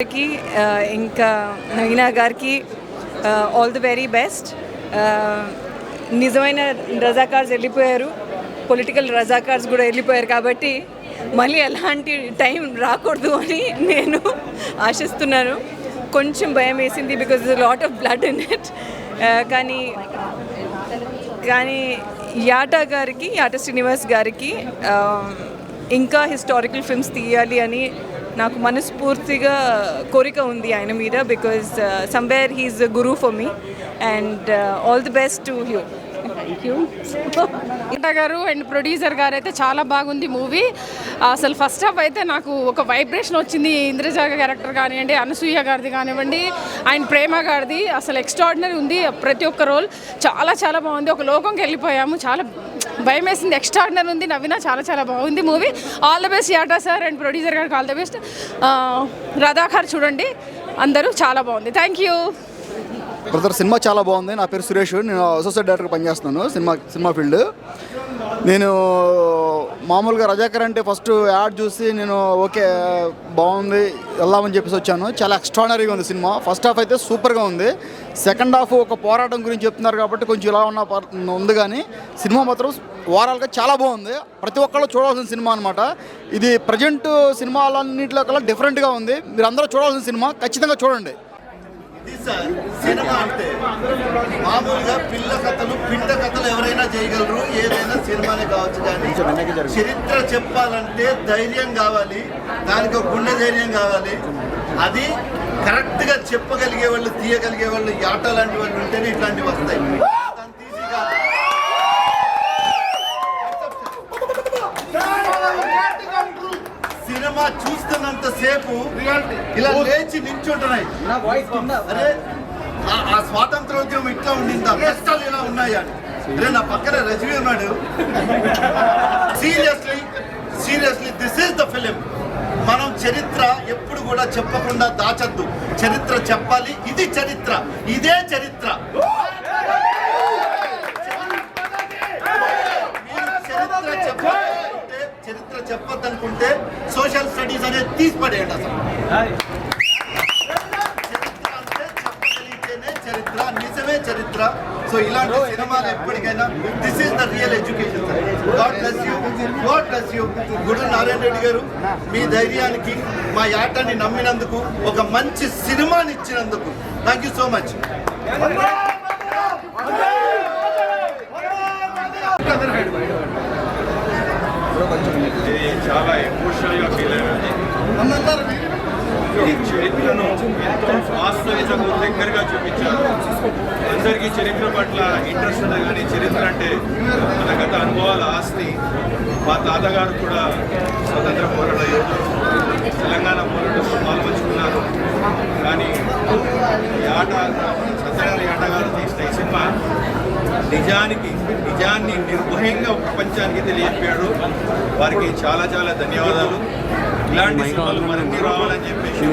ఇంకా నవీనా గారికి all the very best. నిజమైన రజాకార్స్ వెళ్ళిపోయారు, పొలిటికల్ రజాకార్స్ కూడా వెళ్ళిపోయారు, కాబట్టి మళ్ళీ ఎలాంటి టైం రాకూడదు అని నేను ఆశిస్తున్నాను. కొంచెం భయం వేసింది because lot of blood in it. కానీ యాట శ్రీనివాస్ గారికి ఇంకా హిస్టారికల్ ఫిల్మ్స్ తీయాలి అని నాకు మనస్ఫూర్తిగా కోరిక ఉంది ఆయన మీద. Because somewhere he is a guru for me and all the best to you. Thank you. గారు అండ్ ప్రొడ్యూసర్ గారు అయితే చాలా బాగుంది మూవీ. అసలు ఫస్ట్ హాఫ్ అయితే నాకు ఒక వైబ్రేషన్ వచ్చింది. ఇంద్రజ క్యారెక్టర్ కానివ్వండి, అనసూయ గారిది కానివ్వండి, ఆయన ప్రేమ గారిది అసలు ఎక్స్ట్రాడినరీ ఉంది. ప్రతి ఒక్క రోల్ చాలా చాలా బాగుంది. ఒక లోకంకి వెళ్ళిపోయాము. చాలా భయం వేసింది. ఎక్స్ట్రాడినరీ ఉంది. నవీనా చాలా బాగుంది movie. All the best యాటా sir and producer గారికి ఆల్ ద బెస్ట్. రజాకార్ చూడండి అందరూ, చాలా బాగుంది. Thank you. బ్రదర్, సినిమా చాలా బాగుంది. నా పేరు సురేష్, నేను అసోసియేట్ డైరెక్టర్గా పనిచేస్తున్నాను సినిమా ఫీల్డ్. నేను మామూలుగా రజాకర్ అంటే ఫస్ట్ యాడ్ చూసి నేను ఓకే బాగుంది వెళ్దామని చెప్పేసి వచ్చాను. చాలా ఎక్స్ట్రాడినరీగా ఉంది సినిమా. ఫస్ట్ హాఫ్ అయితే సూపర్గా ఉంది. సెకండ్ హాఫ్ ఒక పోరాటం గురించి చెప్తున్నారు కాబట్టి కొంచెం ఇలా ఉంది, కానీ సినిమా మాత్రం ఓవరాల్గా చాలా బాగుంది. ప్రతి ఒక్కళ్ళు చూడాల్సిన సినిమా అనమాట. ఇది ప్రజెంట్ సినిమాలన్నింటిలో కల్లా డిఫరెంట్గా ఉంది. మీరు అందరూ చూడాల్సిన సినిమా, ఖచ్చితంగా చూడండి. సినిమా అంటే మామూలుగా పిల్ల కథలు పిండ కథలు ఎవరైనా చేయగలరు, ఏదైనా సినిమానే కావచ్చు. కానీ చరిత్ర చెప్పాలంటే ధైర్యం కావాలి, దానికి ఒక గుండె ధైర్యం కావాలి. అది కరెక్ట్గా చెప్పగలిగే వాళ్ళు, తీయగలిగే వాళ్ళు, యాట లాంటి వాళ్ళు ఉంటేనే ఇట్లాంటివి వస్తాయి. సినిమా చూస్తున్నంత సేపు ఇలా లేచి నిల్చుంటున్నాయి. అరే ఆ స్వాతంత్రోద్యమం ఇట్లా ఉండిందా, కష్టాలు ఇలా ఉన్నాయా అని. అరే నా పక్కన రజనీ ఉన్నాడు. Seriously this is the film. మనం చరిత్ర ఎప్పుడు కూడా చెప్పకుండా దాచద్దు. చరిత్ర చెప్పాలి. ఇది చరిత్ర, ఇదే చరిత్ర. చరిత్ర చెప్పొద్దనుకుంటే సోషల్ స్టడీస్ అనేది తీసిపడేయండి. అసలు చరిత్ర అంటే చెప్పగలిగితేనే చరిత్ర, నిజమే చరిత్ర. సో ఇలాంటి సినిమాలు ఎప్పటికైనా this is the real education. God bless you, God bless you. గుడు నారాయణ రెడ్డి గారు, మీ ధైర్యానికి, మా యాటని నమ్మినందుకు, ఒక మంచి సినిమాని ఇచ్చినందుకు థ్యాంక్ యూ సో మచ్. చాలా ఎమోషనల్గా ఫీల్ అయ్యాను. ఈ చరిత్రను ఎంతో వాస్తవికతకు దగ్గరగా చూపించారు. అందరికీ చరిత్ర పట్ల ఇంట్రెస్ట్ ఉంది, కానీ చరిత్ర అంటే మన గత అనుభవాల ఆస్తి. మా తాతగారు కూడా స్వతంత్ర పోరాట యోధులు, తెలంగాణ పోరాటంలో పాల్పంచుకున్నారు. కానీ సత్యనారాయణ యాటగారు తీసిన ఈ సినిమా నిజాన్ని నిర్భయంగా ప్రపంచానికి తెలియజేపాడు. వారికి చాలా ధన్యవాదాలు. ఇలాంటి సినిమాలు మరిన్ని రావాలని చెప్పేసి